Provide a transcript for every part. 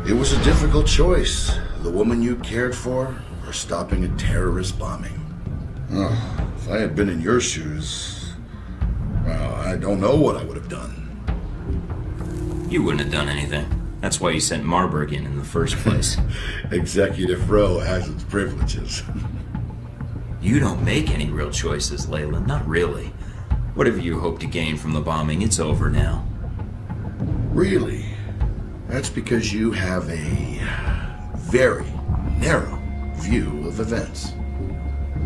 It was a difficult choice. The woman you cared for, or stopping a terrorist bombing. Oh, if I had been in your shoes, well, I don't know what I would have done. You wouldn't have done anything. That's why you sent Marburg in the first place. Executive Row has its privileges. You don't make any real choices, Leyland. Not really. Whatever you hope to gain from the bombing, it's over now. Really? That's because you have a very narrow view of events.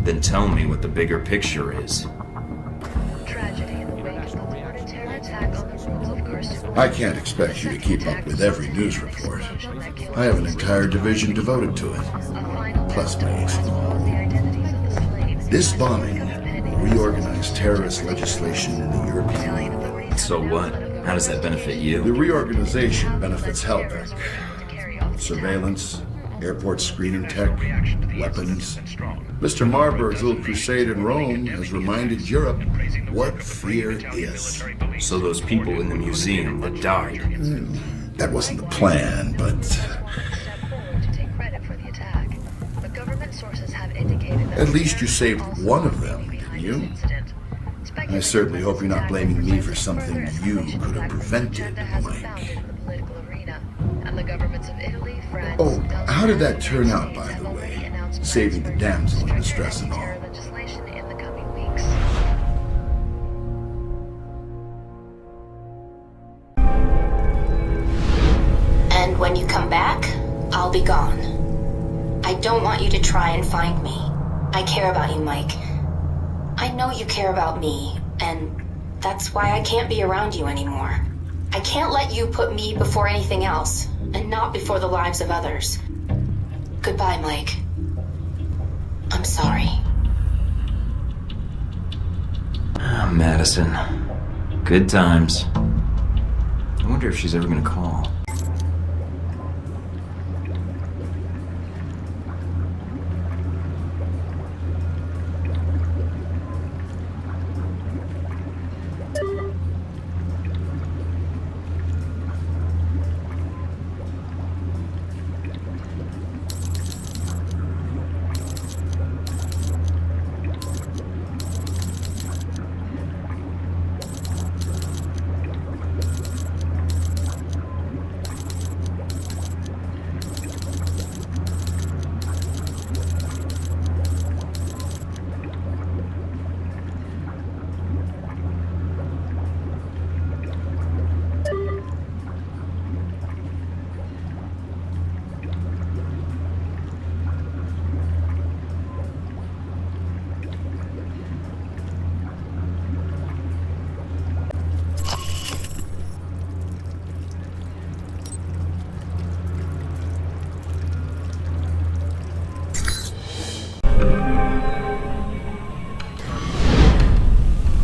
Then tell me what the bigger picture is. Tragedy in the wake of the reported terror attack on the rules of Kursk. I can't expect you to keep up with every news report. I have an entire division devoted to it. Plus my ace. This bombing will reorganize terrorist legislation in the European Union. So what? How does that benefit you? The reorganization benefits Helbeck. Surveillance, airport screening tech, weapons. Mr. Marburg's little crusade in Rome has reminded Europe what fear is. So those people in the museum that died. That wasn't the plan, but at least you saved one of them, didn't you? I certainly hope you're not blaming me for something you could have prevented, Mike. Oh, how did that turn out, by the way? Saving the damsel in distress and all. And when you come back, I'll be gone. I don't want you to try and find me. I care about you, Mike. I know you care about me, and that's why I can't be around you anymore. I can't let you put me before anything else, and not before the lives of others. Goodbye, Mike. I'm sorry. Madison. Good times. I wonder if she's ever gonna call.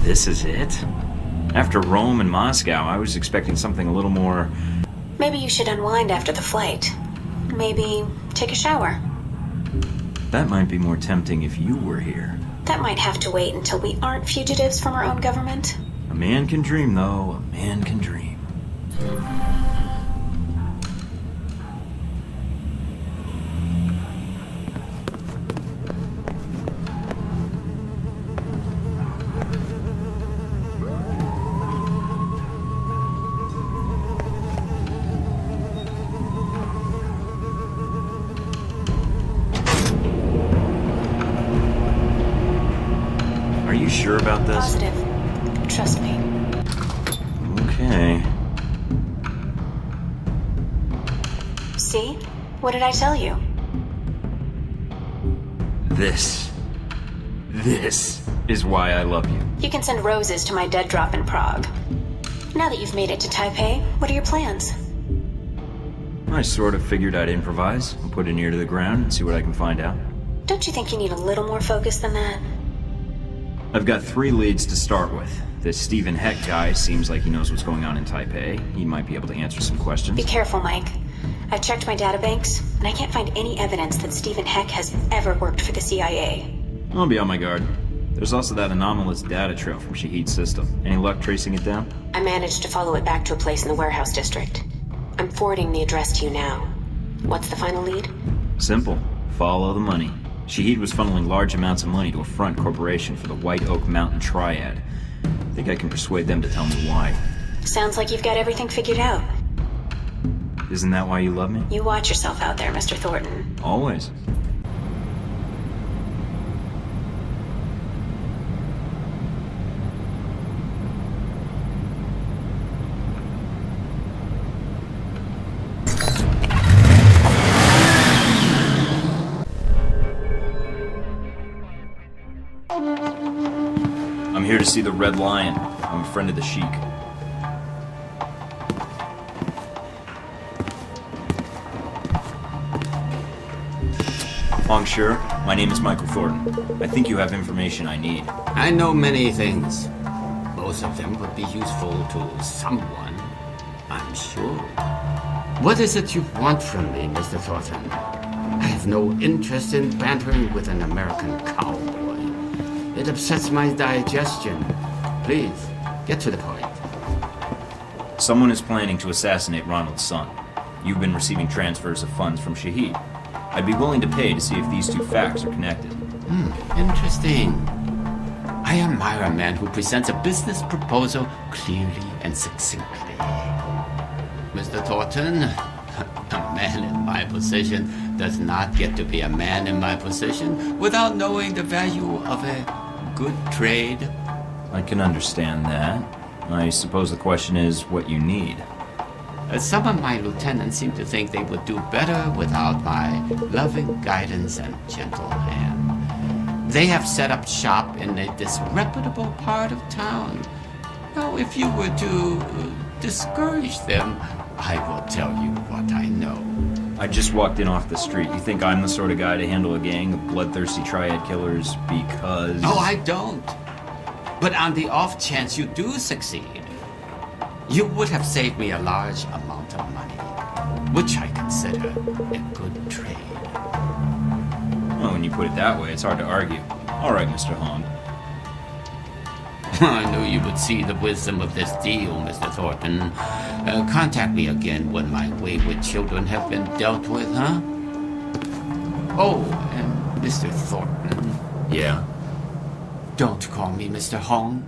This is it? After Rome and Moscow, I was expecting something a little more... Maybe you should unwind after the flight. Maybe take a shower. That might be more tempting if you were here. That might have to wait until we aren't fugitives from our own government. A man can dream, though. A man can dream. Are you sure about this? Positive. Trust me. Okay. See? What did I tell you? This is why I love you. You can send roses to my dead drop in Prague. Now that you've made it to Taipei, what are your plans? I sort of figured I'd improvise and put an ear to the ground and see what I can find out. Don't you think you need a little more focus than that? I've got 3 leads to start with. This Stephen Heck guy seems like he knows what's going on in Taipei. He might be able to answer some questions. Be careful, Mike. I've checked my databanks, and I can't find any evidence that Stephen Heck has ever worked for the CIA. I'll be on my guard. There's also that anomalous data trail from Shahid's system. Any luck tracing it down? I managed to follow it back to a place in the warehouse district. I'm forwarding the address to you now. What's the final lead? Simple. Follow the money. Shahid was funneling large amounts of money to a front corporation for the White Oak Mountain Triad. I think I can persuade them to tell me why. Sounds like you've got everything figured out. Isn't that why you love me? You watch yourself out there, Mr. Thornton. Always. I'm here to see the Red Lion. I'm a friend of the Sheik. Monsieur, my name is Michael Thornton. I think you have information I need. I know many things. Most of them would be useful to someone, I'm sure. What is it you want from me, Mr. Thornton? I have no interest in bantering with an American cowboy. It upsets my digestion. Please, get to the point. Someone is planning to assassinate Ronald's son. You've been receiving transfers of funds from Shahid. I'd be willing to pay to see if these two facts are connected. Interesting. I admire a man who presents a business proposal clearly and succinctly. Mr. Thornton, a man in my position does not get to be a man in my position without knowing the value of a good trade. I can understand that. I suppose the question is what you need. Some of my lieutenants seem to think they would do better without my loving guidance and gentle hand. They have set up shop in a disreputable part of town. Now, if you were to discourage them, I will tell you what I know. I just walked in off the street. You think I'm the sort of guy to handle a gang of bloodthirsty triad killers because... No, I don't. But on the off chance you do succeed, you would have saved me a large amount of money, which I consider a good trade. Well, when you put it that way, it's hard to argue. All right, Mr. Hong. I knew you would see the wisdom of this deal, Mr. Thornton. Contact me again when my wayward children have been dealt with, huh? Oh, and Mr. Thornton. Yeah? Don't call me Mr. Hong.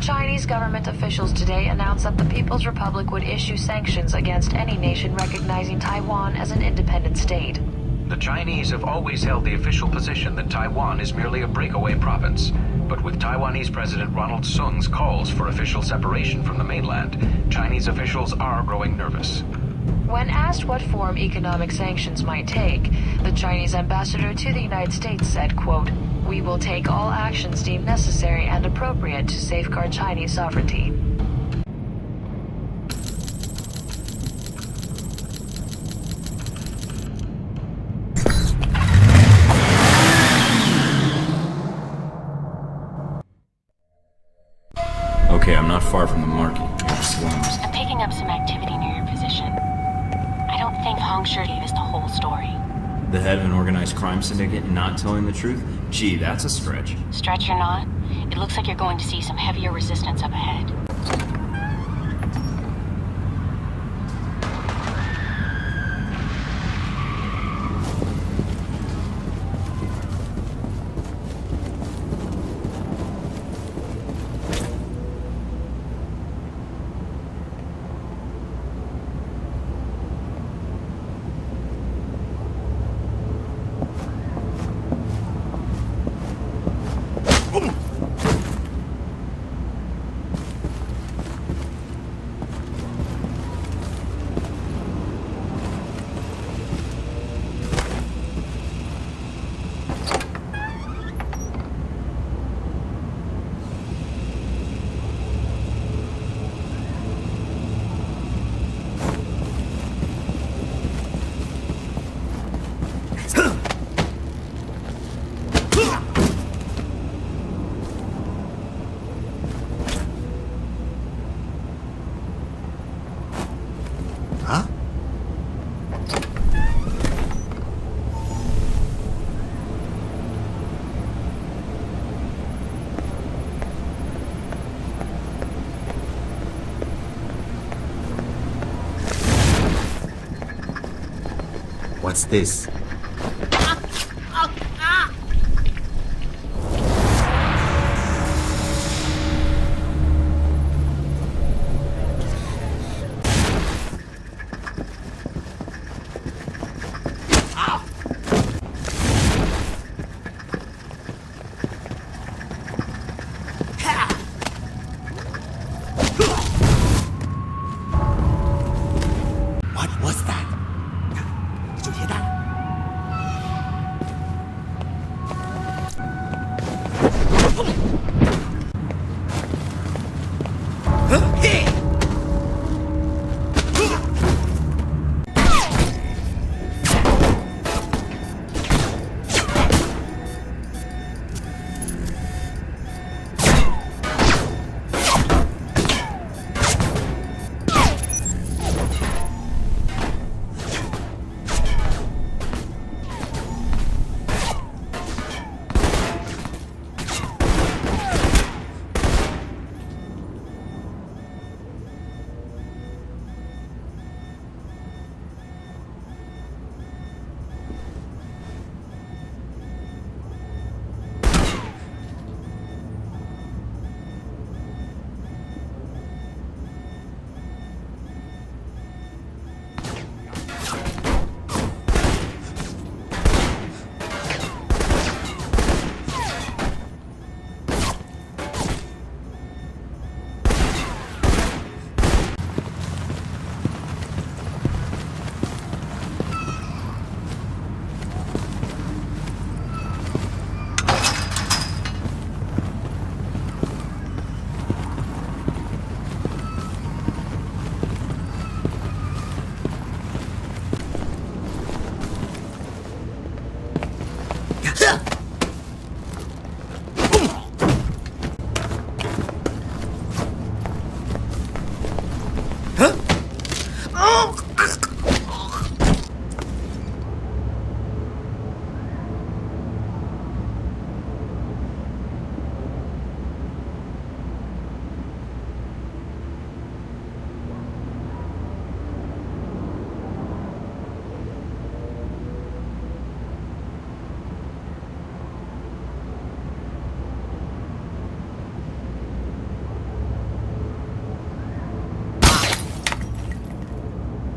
Chinese government officials today announced that the People's Republic would issue sanctions against any nation recognizing Taiwan as an independent state. The Chinese have always held the official position that Taiwan is merely a breakaway province. But with Taiwanese President Ronald Sung's calls for official separation from the mainland, Chinese officials are growing nervous. When asked what form economic sanctions might take, the Chinese ambassador to the United States said, quote, "We will take all actions deemed necessary and appropriate to safeguard Chinese sovereignty." Okay, I'm not far from the market. Near the slums. I'm picking up some activity near your position. I don't think Hong Shi gave us the whole story. The head of an organized crime syndicate not telling the truth? Gee, that's a stretch. Stretch or not, it looks like you're going to see some heavier resistance up ahead. What's this? What was that? Did you hear that?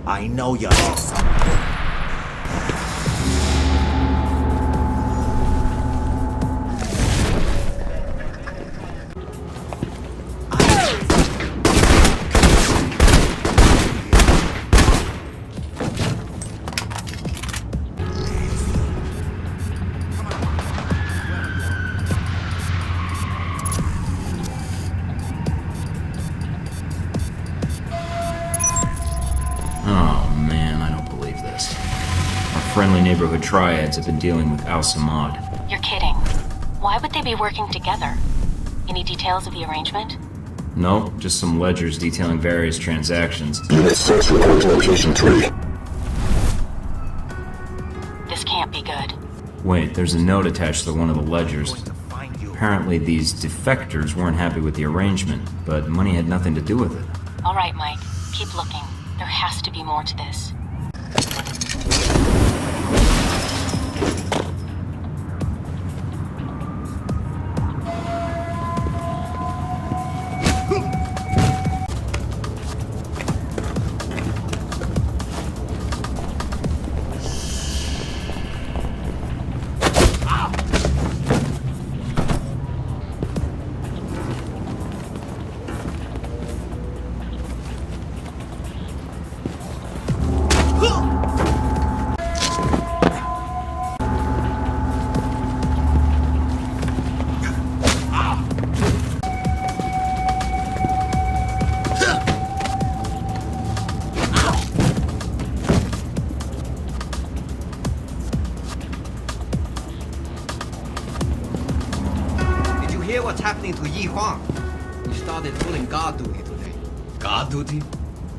I know you're awesome. Oh man, I don't believe this. Our friendly neighborhood triads have been dealing with Al Samad. You're kidding. Why would they be working together? Any details of the arrangement? No, just some ledgers detailing various transactions. Unit 6 report to location 3. This can't be good. Wait, there's a note attached to one of the ledgers. Apparently these defectors weren't happy with the arrangement, but money had nothing to do with it. All right, Mike. Keep looking. There has to be more to this. Hear what's happening to Yi Huang? He started pulling guard duty today. Guard duty?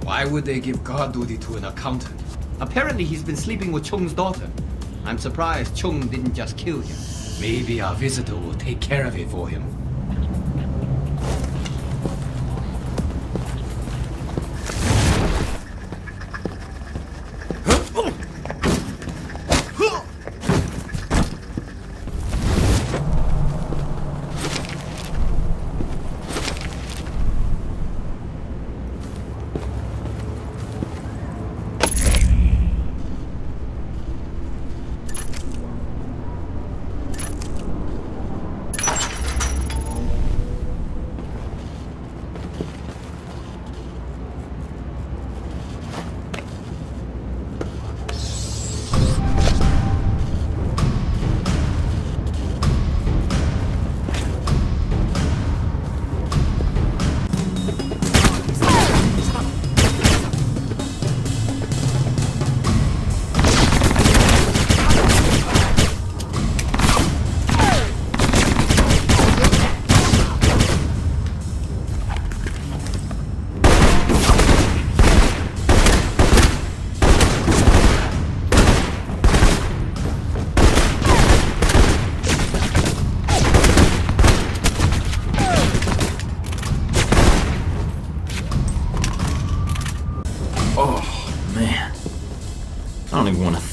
Why would they give guard duty to an accountant? Apparently he's been sleeping with Chung's daughter. I'm surprised Chung didn't just kill him. Maybe our visitor will take care of it for him.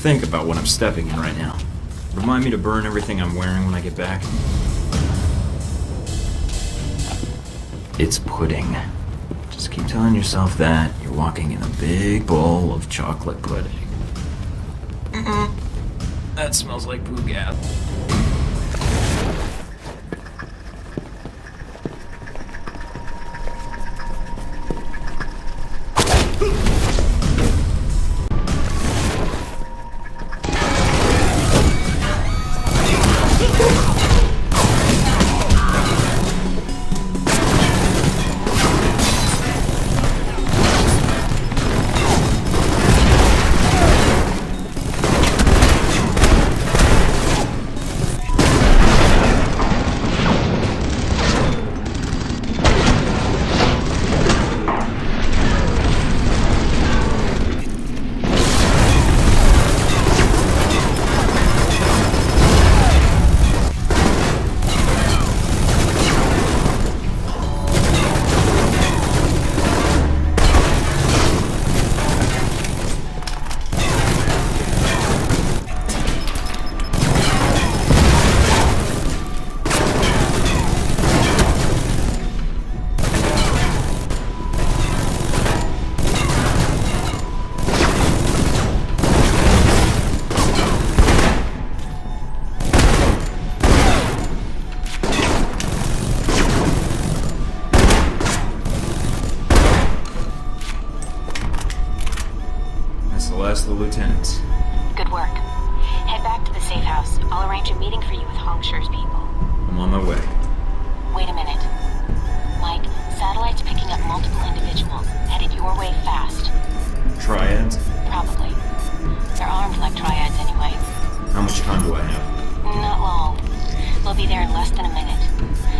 think about what I'm stepping in right now. Remind me to burn everything I'm wearing when I get back. It's pudding. Just keep telling yourself that you're walking in a big bowl of chocolate pudding. That smells like poo gap. The lieutenants. Good work. Head back to the safe house. I'll arrange a meeting for you with Hongshu's people. I'm on my way. Wait a minute. Mike, satellite's picking up multiple individuals, headed your way fast. Triads? Probably. They're armed like triads anyway. How much time do I have? Not long. They'll be there in less than a minute.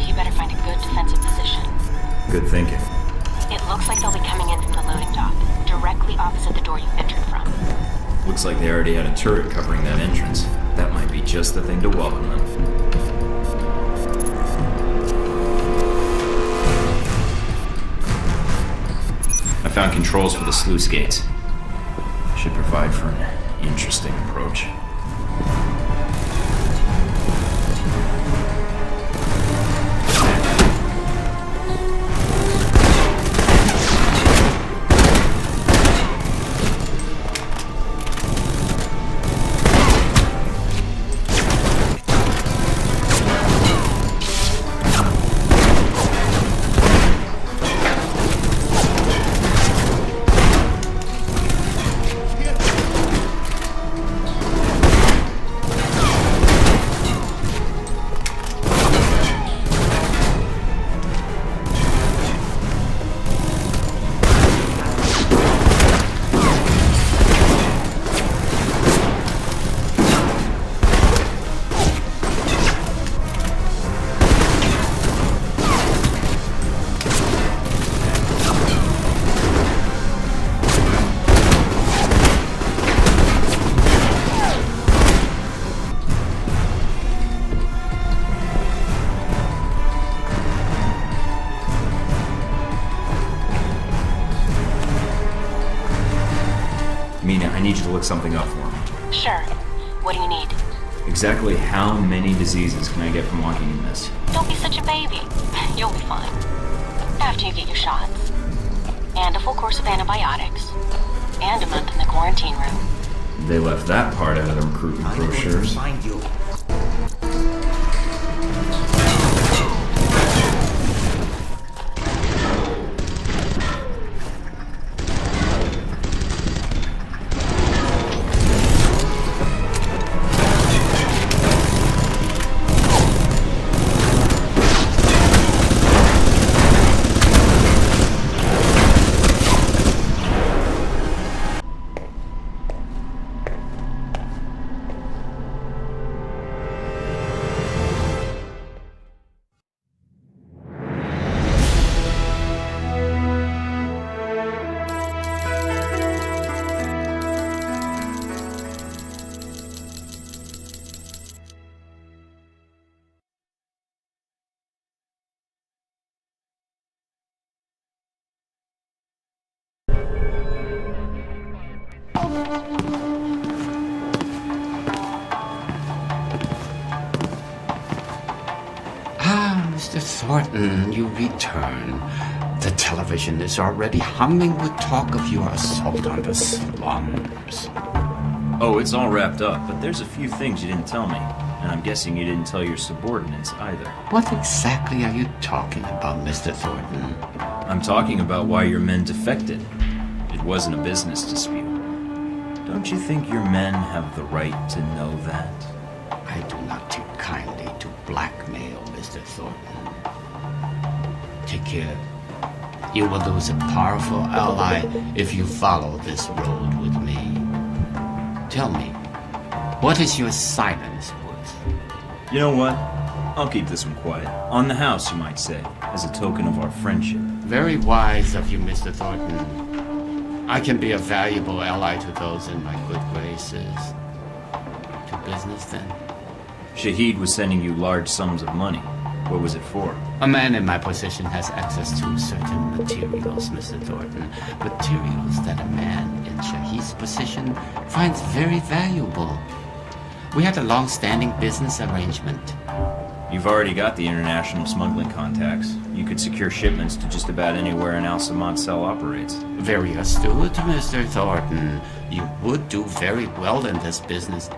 You better find a good defensive position. Good thinking. It looks like they'll be coming in from the loading dock, directly opposite the door you entered from. Looks like they already had a turret covering that entrance. That might be just the thing to welcome them. I found controls for the sluice gates. Should provide for an interesting approach. Mina, I need you to look something up for me. Sure. What do you need? Exactly how many diseases can I get from walking in this? Don't be such a baby. You'll be fine. After you get your shots. And a full course of antibiotics. And a month in the quarantine room. They left that part out of the recruitment brochures. Find you. Mr. Thornton, you return. The television is already humming with talk of your assault on the slums. Oh, it's all wrapped up, but there's a few things you didn't tell me. And I'm guessing you didn't tell your subordinates either. What exactly are you talking about, Mr. Thornton? I'm talking about why your men defected. It wasn't a business dispute. Don't you think your men have the right to know that? I do not take kindly to blackmail, Mr. Thornton. Take care. You will lose a powerful ally if you follow this road with me. Tell me, what is your silence worth? You know what? I'll keep this one quiet. On the house, you might say, as a token of our friendship. Very wise of you, Mr. Thornton. I can be a valuable ally to those in my good graces. To business, then? Shahid was sending you large sums of money. What was it for? A man in my position has access to certain materials, Mr. Thornton. Materials that a man in Shahid's position finds very valuable. We had a long-standing business arrangement. You've already got the international smuggling contacts. You could secure shipments to just about anywhere an Al-Samad cell operates. Very astute, Mr. Thornton. You would do very well in this business.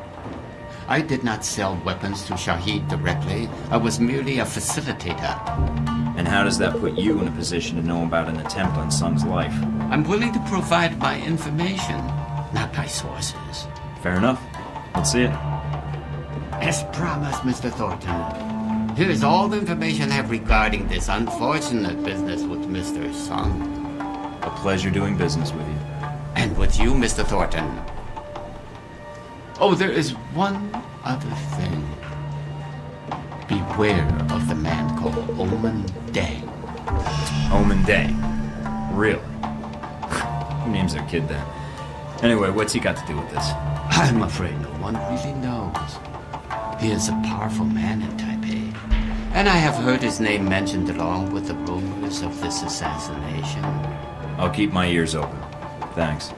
I did not sell weapons to Shahid directly. I was merely a facilitator. And how does that put you in a position to know about an attempt on Sung's life? I'm willing to provide my information, not my sources. Fair enough. Let's see it. As promised, Mr. Thornton. Here is all the information I have regarding this unfortunate business with Mr. Sung. A pleasure doing business with you. And with you, Mr. Thornton. Oh, there is one other thing. Beware of the man called Omen Deng. Omen Deng. Really? Who names their kid that? Anyway, what's he got to do with this? I'm afraid no one really knows. He is a powerful man in Taipei. And I have heard his name mentioned along with the rumors of this assassination. I'll keep my ears open. Thanks.